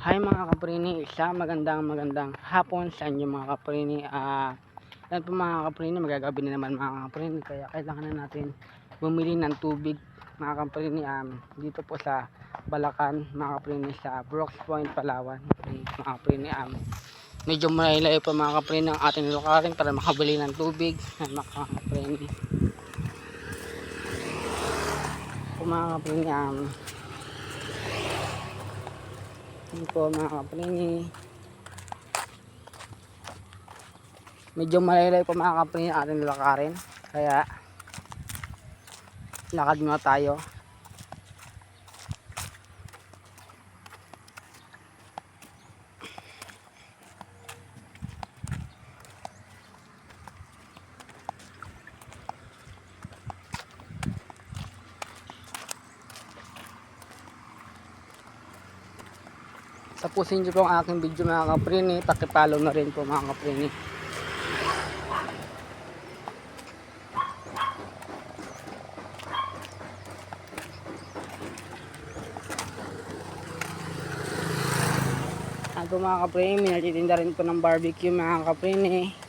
Hi mga kaprini, magandang hapon sa inyo mga kaprini. Yan po mga kaprini, magagabi na naman mga kaprini, kaya kailangan na natin bumili ng tubig mga kaprini, dito po sa Balacan mga kaprini, sa Brooks Point, Palawan mga kaprini. Medyo malayo po mga kaprini ang ating lukarin para makabili ng tubig mga kaprini. Po mga kaprini, yun po mga kaprini, medyo malayo po mga kaprini ang ating lalakarin, kaya lakad muna tayo. Tapusin nyo po ang aking video mga kaprini, pakipollow na rin po mga kaprini. Ako mga kaprini, minatitinda rin po ng barbecue mga kaprini.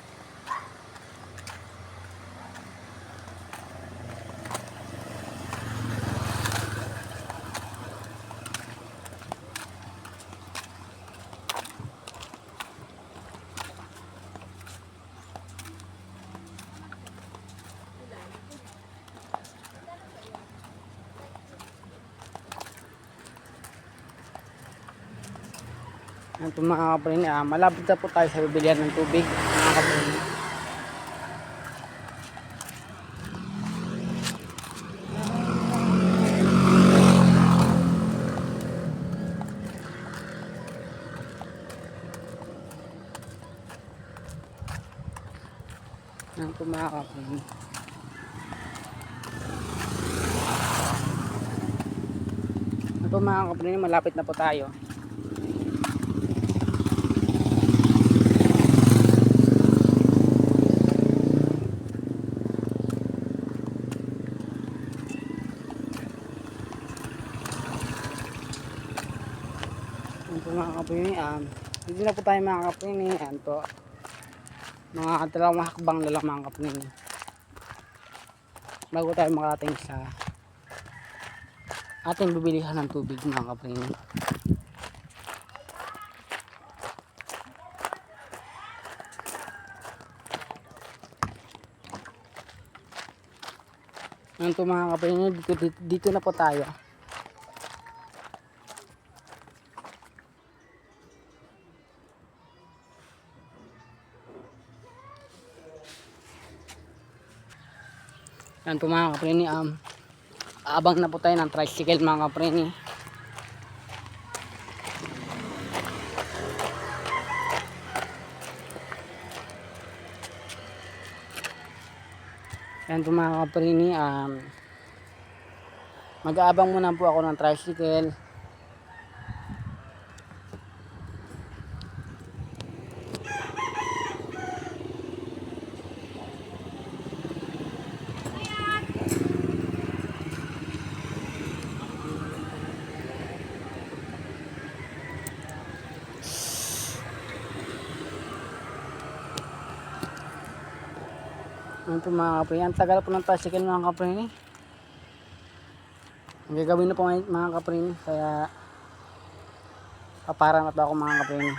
Yan po mga kaprini, malapit na po tayo sa bibilihan ng tubig mga kaprini. Yan po mga kaprini. Yan po mga kaprini, malapit na po tayo. Yan po mga kaprini, hindi na po tayo mga kaprini. Yan po, mga dalawang hakbang na lang mga kaprini bago tayo makarating sa ating bibilihan ng tubig mga kaprini. Yan po mga kaprini, dito na po tayo. Yan po mga kaprini, abang na po tayo ng tricycle mga kaprini. Yan po mga kaprini, mag-aabang muna po ako ng tricycle. Yan po mga kaprini, ang tagal po ng tricycle mga kaprini. Ang gagawin na po mga kaprini, kaya paparan at ako mga kaprini.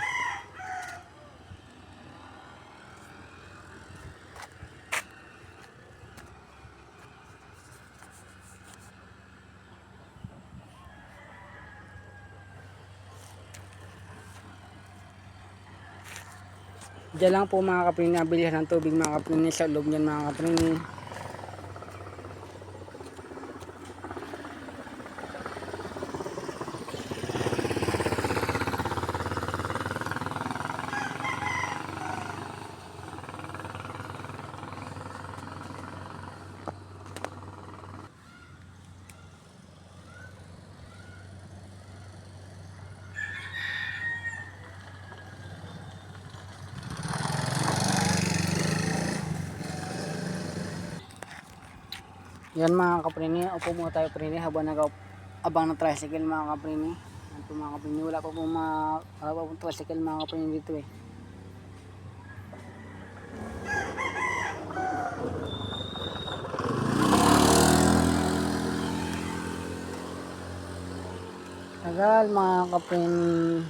Diyan lang po mga kaprini, nabilihan ng tubig mga kaprini, sa loob niyan mga kaprini. Yan mga kaprini, upo muna tayo kaprini habang nag-abang ng tricycle mga kaprini. Yan po mga kapatid. Wala pa po wala pa po tricycle mga kapatid dito eh. Tagal mga kapatid.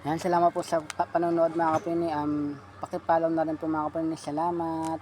Yan, salamat po sa panonood mga kapatid. Paki-follow na rin po mga kapatid. Salamat.